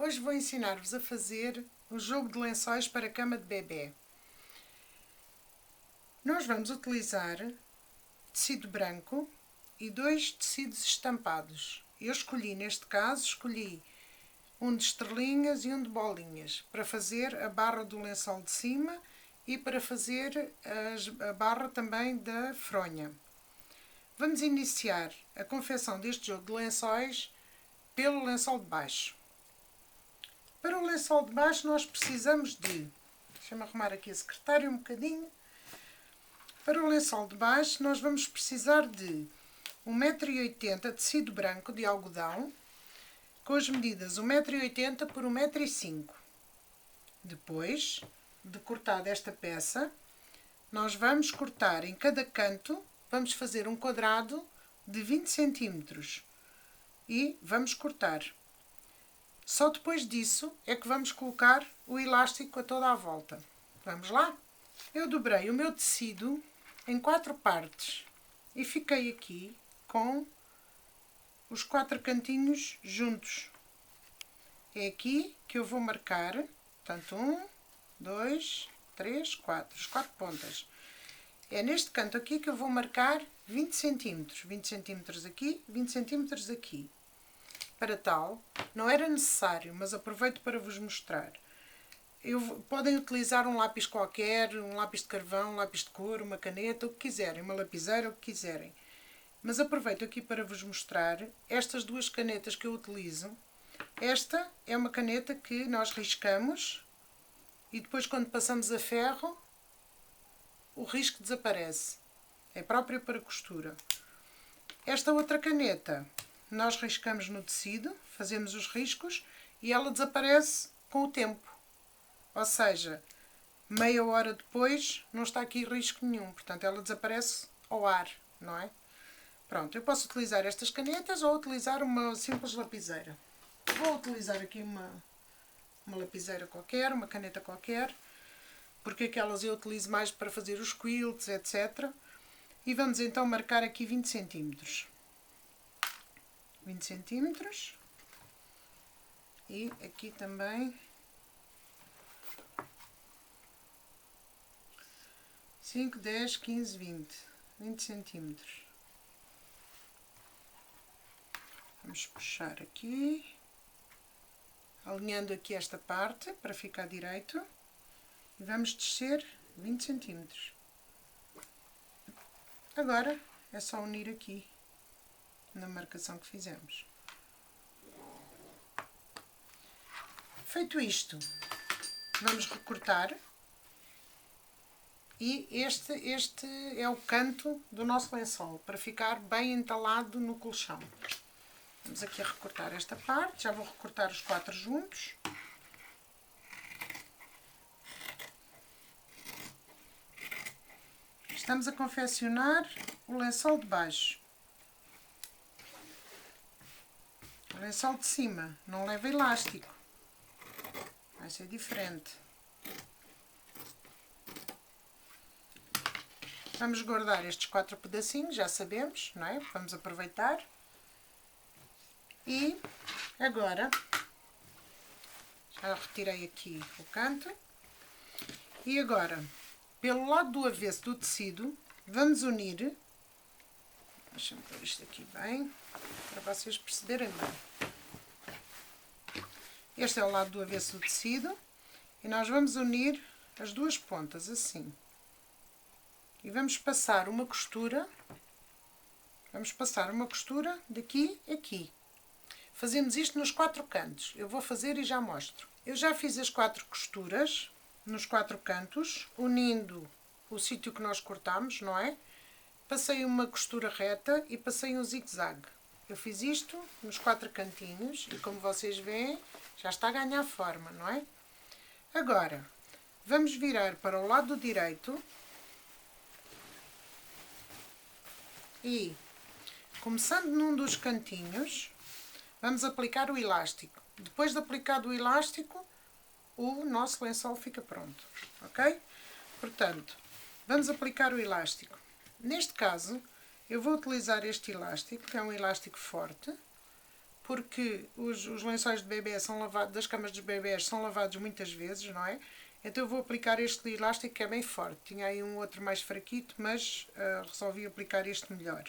Hoje vou ensinar-vos a fazer um jogo de lençóis para cama de bebê. Nós vamos utilizar tecido branco e 2 tecidos estampados. Eu escolhi, neste caso, um de estrelinhas e um de bolinhas, para fazer a barra do lençol de cima e para fazer a barra também da fronha. Vamos iniciar a confecção deste jogo de lençóis pelo lençol de baixo. Para o lençol de baixo nós precisamos de... Deixa-me arrumar aqui a secretária um bocadinho. Para o lençol de baixo nós vamos precisar de 1,80 m de tecido branco de algodão, com as medidas 1,80 m por 1,05 m. Depois de cortada esta peça, nós vamos cortar em cada canto, vamos fazer um quadrado de 20 cm e vamos cortar. Só depois disso é que vamos colocar o elástico a toda a volta. Vamos lá? Eu dobrei o meu tecido em 4 partes e fiquei aqui com os 4 cantinhos juntos. É aqui que eu vou marcar, portanto, 1, 2, 3, 4, as 4 pontas. É neste canto aqui que eu vou marcar 20 cm. 20 cm aqui, 20 cm aqui. Para tal, não era necessário, mas aproveito para vos mostrar. Podem utilizar um lápis qualquer, um lápis de carvão, um lápis de cor, uma caneta, o que quiserem, uma lapiseira, o que quiserem. Mas aproveito aqui para vos mostrar estas 2 canetas que eu utilizo. Esta é uma caneta que nós riscamos e depois, quando passamos a ferro, o risco desaparece. É própria para costura. Esta outra caneta, nós riscamos no tecido, fazemos os riscos e ela desaparece com o tempo. Ou seja, meia hora depois não está aqui risco nenhum, portanto ela desaparece ao ar, não é? Pronto, eu posso utilizar estas canetas ou utilizar uma simples lapiseira. Vou utilizar aqui uma lapiseira qualquer, uma caneta qualquer, porque aquelas eu utilizo mais para fazer os quilts, etc. E vamos então marcar aqui 20 cm. 20 cm e aqui também 5, 10, 15, 20 cm. Vamos puxar aqui, alinhando aqui esta parte para ficar direito e vamos descer 20 cm. Agora é só unir aqui na marcação que fizemos. Feito isto, vamos recortar e este é o canto do nosso lençol, para ficar bem entalado no colchão. Vamos aqui a recortar esta parte, já vou recortar os 4 juntos. Estamos a confeccionar o lençol de baixo. O lençol de cima não leva elástico, vai ser diferente. Vamos guardar estes 4 pedacinhos, já sabemos, não é? Vamos aproveitar. E agora, já retirei aqui o canto. E agora, pelo lado do avesso do tecido, vamos unir. Deixa-me pôr isto aqui bem, para vocês perceberem bem. Este é o lado do avesso do tecido e nós vamos unir as 2 pontas assim. E vamos passar uma costura. Vamos passar uma costura daqui a aqui. Fazemos isto nos 4 cantos. Eu vou fazer e já mostro. Eu já fiz as 4 costuras nos 4 cantos, unindo o sítio que nós cortamos, não é? Passei uma costura reta e passei um zigue-zague. Eu fiz isto nos 4 cantinhos e, como vocês veem, já está a ganhar forma, não é? Agora, vamos virar para o lado direito e, começando num dos cantinhos, vamos aplicar o elástico. Depois de aplicado o elástico, o nosso lençol fica pronto, ok? Portanto, vamos aplicar o elástico. Neste caso, eu vou utilizar este elástico, que é um elástico forte, porque os lençóis de bebê são lavados, das camas dos bebés são lavados muitas vezes, não é? Então eu vou aplicar este elástico que é bem forte. Tinha aí um outro mais fraquito, mas resolvi aplicar este melhor.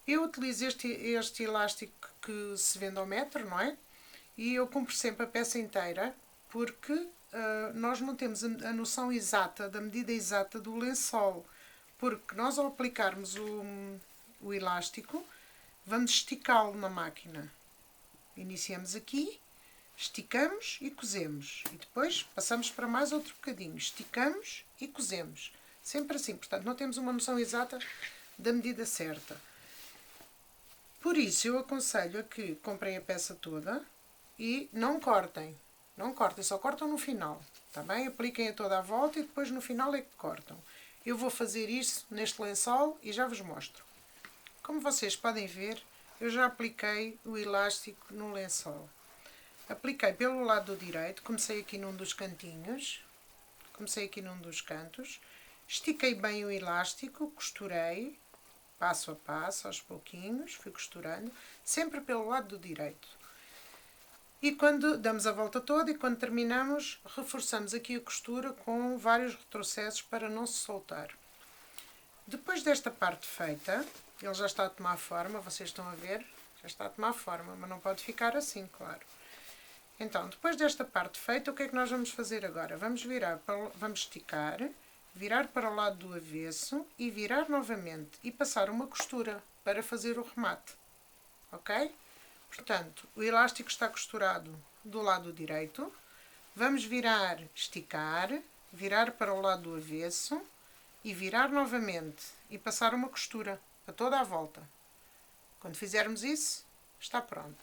Eu utilizo este elástico que se vende ao metro, não é? E eu compro sempre a peça inteira, porque nós não temos a noção exata, da medida exata do lençol. Porque nós, ao aplicarmos o elástico, vamos esticá-lo na máquina. Iniciamos aqui, esticamos e cozemos. E depois passamos para mais outro bocadinho. Esticamos e cozemos. Sempre assim. Portanto, não temos uma noção exata da medida certa. Por isso, eu aconselho a que comprem a peça toda e não cortem. Não cortem, só cortam no final. Está bem? Apliquem-a toda à volta e depois no final é que cortam. Eu vou fazer isso neste lençol e já vos mostro. Como vocês podem ver, eu já apliquei o elástico no lençol. Apliquei pelo lado direito, comecei aqui num dos cantinhos, comecei aqui num dos cantos, estiquei bem o elástico, costurei, passo a passo, aos pouquinhos, fui costurando, sempre pelo lado direito. E quando damos a volta toda e quando terminamos, reforçamos aqui a costura com vários retrocessos para não se soltar. Depois desta parte feita, ele já está a tomar forma, vocês estão a ver, já está a tomar forma, mas não pode ficar assim, claro. Então, depois desta parte feita, o que é que nós vamos fazer agora? Vamos esticar, virar para o lado do avesso e virar novamente e passar uma costura para fazer o remate, ok? Portanto, o elástico está costurado do lado direito, vamos virar, esticar, virar para o lado do avesso e virar novamente e passar uma costura a toda a volta. Quando fizermos isso, está pronto.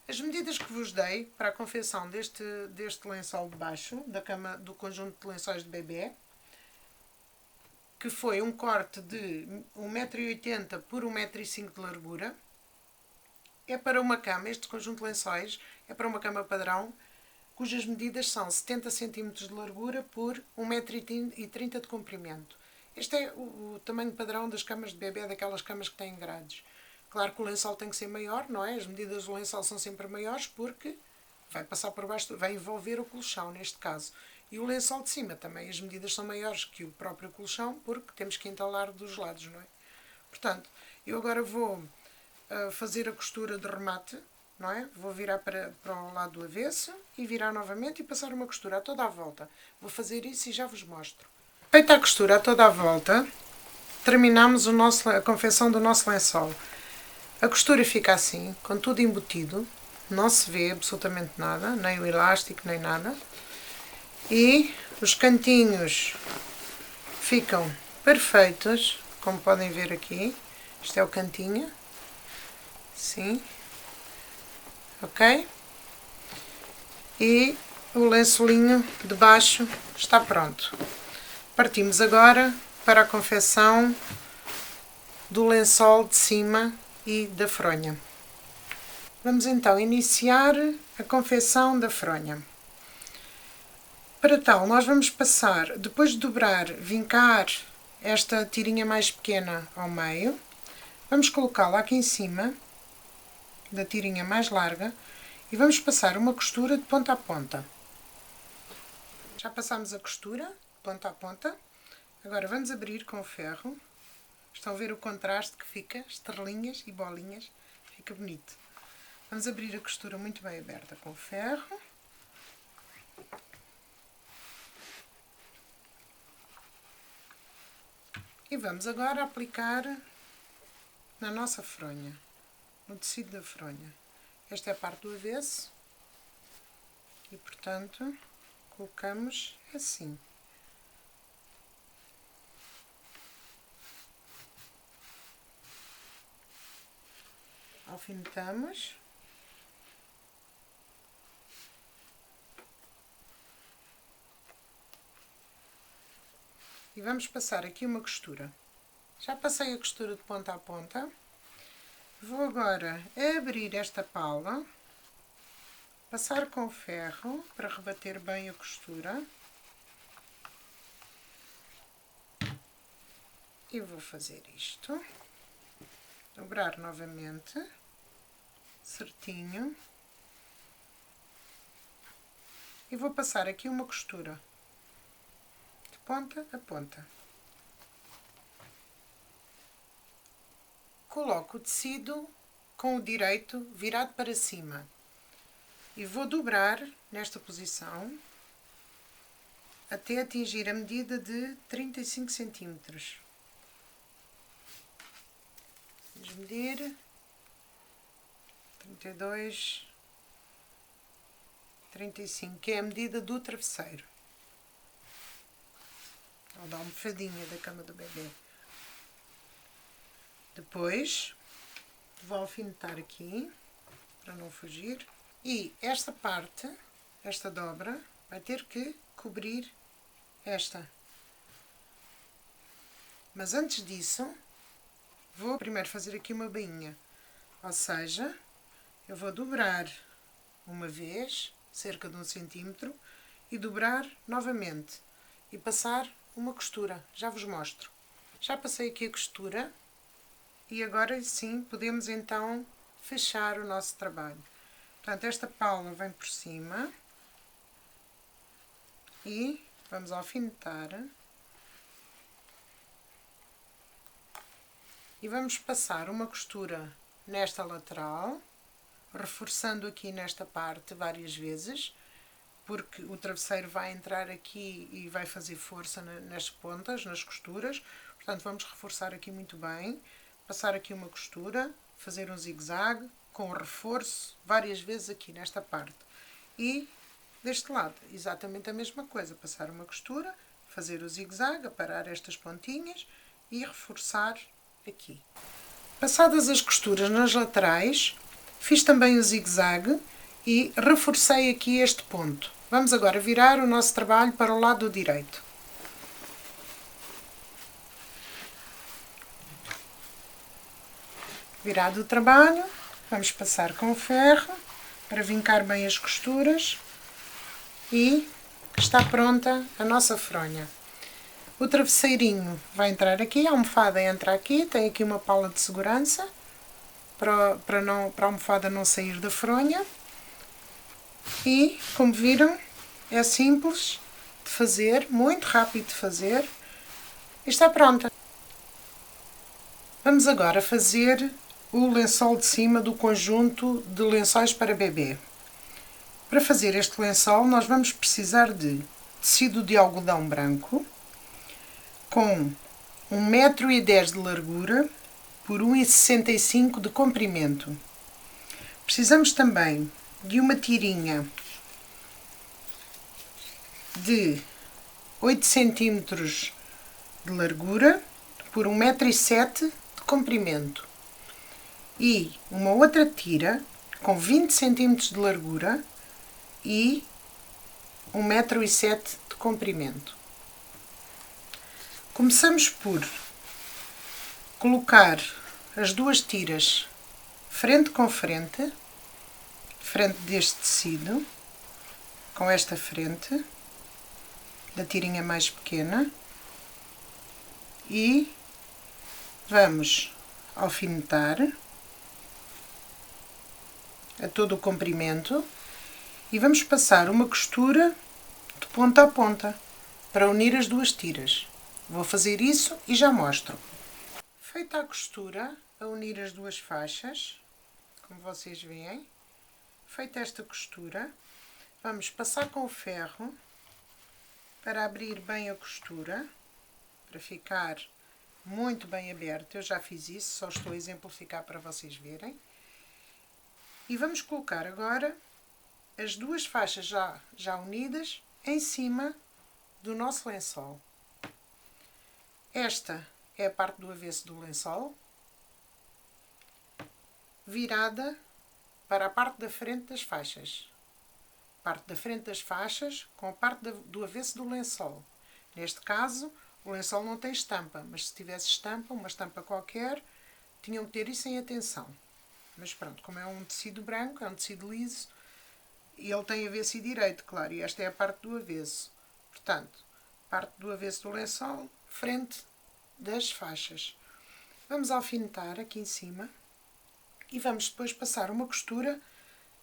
As medidas que vos dei para a confecção deste lençol de baixo, do conjunto de lençóis de bebê, que foi um corte de 1,80 m por 1,5 m de largura, é para uma cama, este conjunto de lençóis é para uma cama padrão, cujas medidas são 70 cm de largura por 1,30 m de comprimento. Este é o tamanho padrão das camas de bebê, daquelas camas que têm grades. Claro que o lençol tem que ser maior, não é? As medidas do lençol são sempre maiores porque vai passar por baixo, vai envolver o colchão neste caso. E o lençol de cima também, as medidas são maiores que o próprio colchão porque temos que entalar dos lados, não é? Portanto, eu agora vou fazer a costura de remate, não é? Vou virar para o lado do avesso e virar novamente e passar uma costura a toda a volta. Vou fazer isso e já vos mostro. Feita a costura a toda a volta, terminamos a confecção do nosso lençol. A costura fica assim, com tudo embutido, não se vê absolutamente nada, nem o elástico, nem nada. E os cantinhos ficam perfeitos, como podem ver aqui. Este é o cantinho. Sim. Ok? E o lençolinho de baixo está pronto. Partimos agora para a confecção do lençol de cima e da fronha. Vamos então iniciar a confecção da fronha. Para tal, nós vamos passar, depois de dobrar, vincar esta tirinha mais pequena ao meio, vamos colocá-la aqui em cima da tirinha mais larga e vamos passar uma costura de ponta a ponta. Já passamos a costura de ponta a ponta. Agora vamos abrir com o ferro. Estão a ver o contraste que fica, estrelinhas e bolinhas, fica bonito. Vamos abrir a costura muito bem aberta com o ferro. E vamos agora aplicar na nossa fronha, no tecido da fronha. Esta é a parte do avesso e, portanto, colocamos assim. Alfinetamos. E vamos passar aqui uma costura. Já passei a costura de ponta a ponta. Vou agora abrir esta pala, passar com o ferro para rebater bem a costura. E vou fazer isto. Dobrar novamente. certinho. E vou passar aqui uma costura de ponta a ponta. Coloco o tecido com o direito virado para cima e vou dobrar nesta posição até atingir a medida de 35 centímetros. Vamos medir 32, 35, que é a medida do travesseiro ou da almofadinha da cama do bebê. Depois vou alfinetar aqui para não fugir e esta parte, esta dobra, vai ter que cobrir esta. Mas antes disso, vou primeiro fazer aqui uma bainha, ou seja, eu vou dobrar uma vez, cerca de 1 centímetro, e dobrar novamente e passar uma costura. Já vos mostro. Já passei aqui a costura e agora sim podemos então fechar o nosso trabalho. Portanto, esta palma vem por cima e vamos alfinetar e vamos passar uma costura nesta lateral, reforçando aqui nesta parte várias vezes, porque o travesseiro vai entrar aqui e vai fazer força nas pontas, nas costuras. Portanto, vamos reforçar aqui muito bem, passar aqui uma costura, fazer um zigue-zague com reforço várias vezes aqui nesta parte. E deste lado, exatamente a mesma coisa, passar uma costura, fazer o zigue-zague, aparar estas pontinhas e reforçar aqui. Passadas as costuras nas laterais, fiz também o zigue-zague e reforcei aqui este ponto. Vamos agora virar o nosso trabalho para o lado direito. Virado o trabalho, vamos passar com o ferro para vincar bem as costuras e está pronta a nossa fronha. O travesseirinho vai entrar aqui, a almofada entra aqui, tem aqui uma pala de segurança para a almofada não sair da fronha. E, como viram, é simples de fazer, muito rápido de fazer e está pronta. Vamos agora fazer o lençol de cima do conjunto de lençóis para bebê. Para fazer este lençol, nós vamos precisar de tecido de algodão branco com 1,10 m de largura por 1,65 m de comprimento. Precisamos também de uma tirinha de 8 cm de largura por 1,7 m de comprimento e uma outra tira com 20 cm de largura e 1,7 m de comprimento. Começamos por colocar as duas tiras frente com frente deste tecido, com esta frente da tirinha mais pequena, e vamos alfinetar a todo o comprimento e vamos passar uma costura de ponta a ponta para unir as duas tiras. Vou fazer isso e já mostro. Feita a costura a unir as duas faixas, como vocês veem, feita esta costura, vamos passar com o ferro para abrir bem a costura, para ficar muito bem aberta. Eu já fiz isso, só estou a exemplificar para vocês verem. E vamos colocar agora as duas faixas já unidas em cima do nosso lençol. Esta é a parte do avesso do lençol, virada para a parte da frente das faixas. Parte da frente das faixas com a parte do avesso do lençol. Neste caso, o lençol não tem estampa, mas se tivesse estampa, uma estampa qualquer, tinham que ter isso em atenção. Mas pronto, como é um tecido branco, é um tecido liso, e ele tem avesso e direito, claro, e esta é a parte do avesso. Portanto, parte do avesso do lençol, frente das faixas. Vamos alfinetar aqui em cima e vamos depois passar uma costura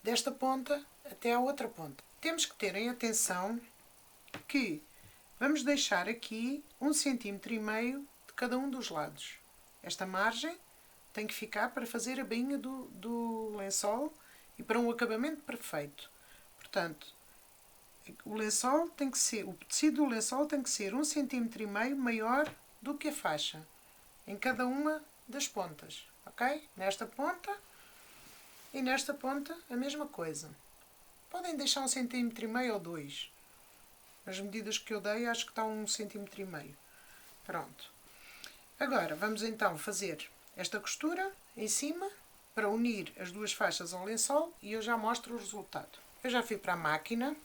desta ponta até à outra ponta. Temos que ter em atenção que vamos deixar aqui 1,5 cm de cada um dos lados. Esta margem tem que ficar para fazer a bainha do lençol e para um acabamento perfeito. Portanto, o tecido do lençol tem que ser 1,5 cm maior do que a faixa, em cada uma das pontas, ok? Nesta ponta e nesta ponta a mesma coisa. Podem deixar 1,5 cm ou 2. As medidas que eu dei acho que está 1,5 cm. Pronto. Agora vamos então fazer esta costura em cima para unir as duas faixas ao lençol e eu já mostro o resultado. Eu já fui para a máquina,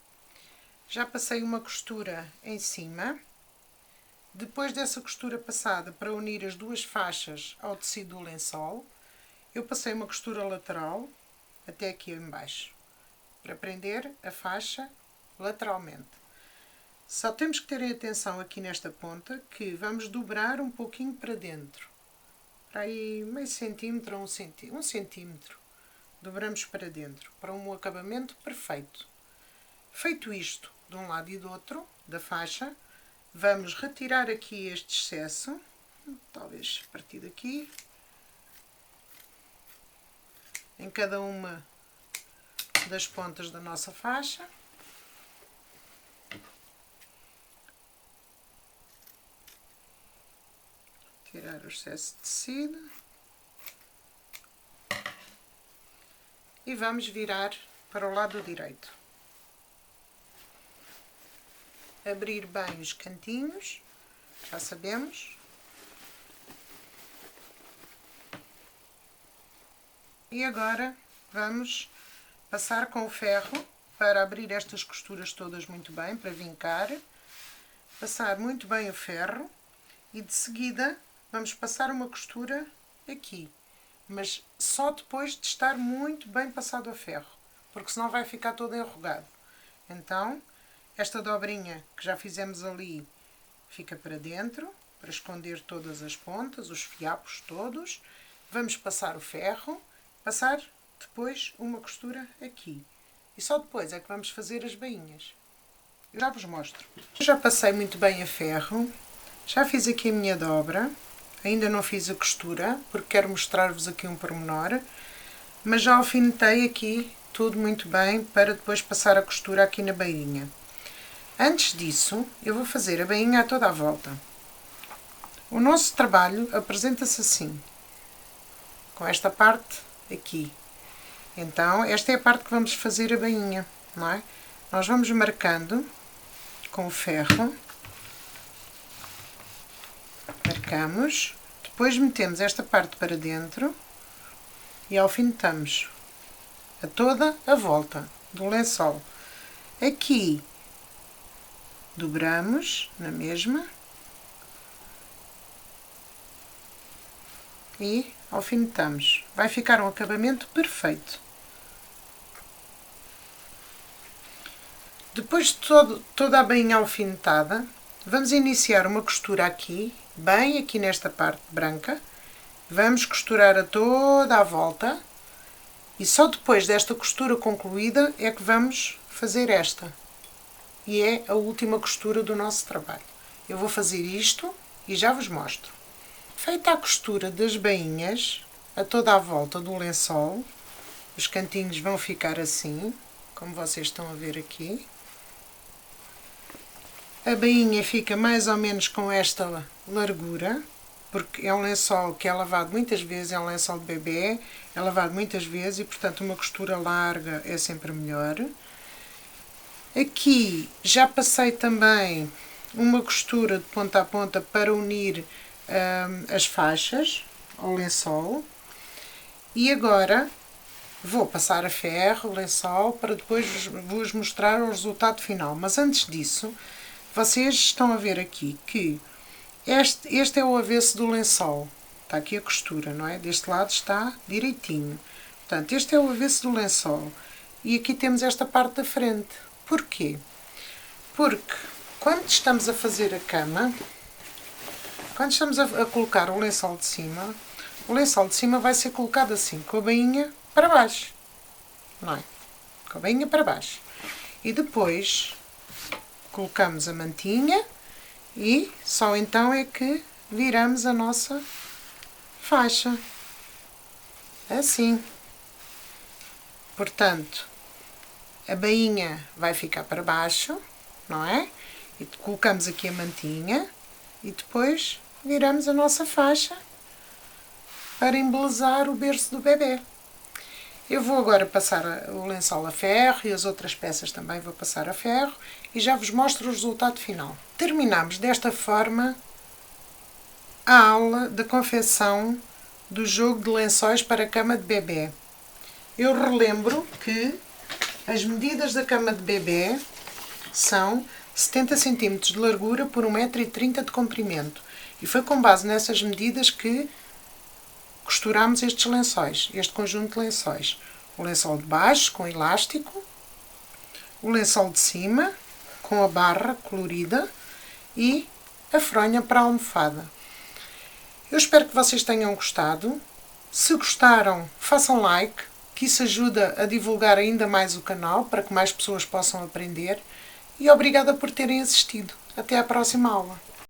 já passei uma costura em cima. Depois dessa costura passada para unir as duas faixas ao tecido do lençol, eu passei uma costura lateral até aqui em baixo, para prender a faixa lateralmente. Só temos que ter atenção aqui nesta ponta que vamos dobrar um pouquinho para dentro. Para aí meio centímetro ou 1 centímetro. Dobramos para dentro, para um acabamento perfeito. Feito isto, de um lado e do outro, da faixa, vamos retirar aqui este excesso, talvez a partir daqui, em cada uma das pontas da nossa faixa. Tirar o excesso de tecido. E vamos virar para o lado direito. Abrir bem os cantinhos, já sabemos. E agora vamos passar com o ferro para abrir estas costuras todas muito bem, para vincar. Passar muito bem o ferro e de seguida vamos passar uma costura aqui, mas só depois de estar muito bem passado a ferro, porque senão vai ficar todo enrugado. Então, esta dobrinha que já fizemos ali fica para dentro, para esconder todas as pontas, os fiapos todos. Vamos passar o ferro, passar depois uma costura aqui. E só depois é que vamos fazer as bainhas. Eu já vos mostro. Eu já passei muito bem a ferro, já fiz aqui a minha dobra. Ainda não fiz a costura, porque quero mostrar-vos aqui um pormenor, mas já alfinetei aqui tudo muito bem para depois passar a costura aqui na bainha. Antes disso, eu vou fazer a bainha a toda a volta. O nosso trabalho apresenta-se assim, com esta parte aqui. Então, esta é a parte que vamos fazer a bainha, não é? Nós vamos marcando com o ferro. Marcamos, depois metemos esta parte para dentro e alfinetamos a toda a volta do lençol. Aqui dobramos na mesma e alfinetamos. Vai ficar um acabamento perfeito. Depois de toda a bainha alfinetada, vamos iniciar uma costura aqui, bem aqui nesta parte branca. Vamos costurar a toda a volta e só depois desta costura concluída é que vamos fazer esta. E é a última costura do nosso trabalho. Eu vou fazer isto e já vos mostro. Feita a costura das bainhas a toda a volta do lençol, os cantinhos vão ficar assim, como vocês estão a ver aqui. A bainha fica mais ou menos com esta largura, porque é um lençol que é lavado muitas vezes, é um lençol de bebê, é lavado muitas vezes e, portanto, uma costura larga é sempre melhor. Aqui já passei também uma costura de ponta a ponta para unir as faixas ao lençol. E agora vou passar a ferro o lençol para depois vos mostrar o resultado final. Mas antes disso, vocês estão a ver aqui que este é o avesso do lençol. Está aqui a costura, não é? Deste lado está direitinho. Portanto, este é o avesso do lençol. E aqui temos esta parte da frente. Porquê? Porque quando estamos a fazer a cama, quando estamos a colocar o lençol de cima, o lençol de cima vai ser colocado assim, com a bainha para baixo, não é? Com a bainha para baixo. E depois colocamos a mantinha e só então é que viramos a nossa faixa. Assim. Portanto, a bainha vai ficar para baixo, não é? E colocamos aqui a mantinha e depois viramos a nossa faixa para embelezar o berço do bebê. Eu vou agora passar o lençol a ferro e as outras peças também vou passar a ferro e já vos mostro o resultado final. Terminamos desta forma a aula de confecção do jogo de lençóis para a cama de bebê. Eu relembro que as medidas da cama de bebê são 70 cm de largura por 1,30 m de comprimento. E foi com base nessas medidas que costurámos estes lençóis, este conjunto de lençóis. O lençol de baixo com elástico, o lençol de cima com a barra colorida e a fronha para a almofada. Eu espero que vocês tenham gostado. Se gostaram, façam like, que isso ajuda a divulgar ainda mais o canal para que mais pessoas possam aprender. E obrigada por terem assistido. Até à próxima aula.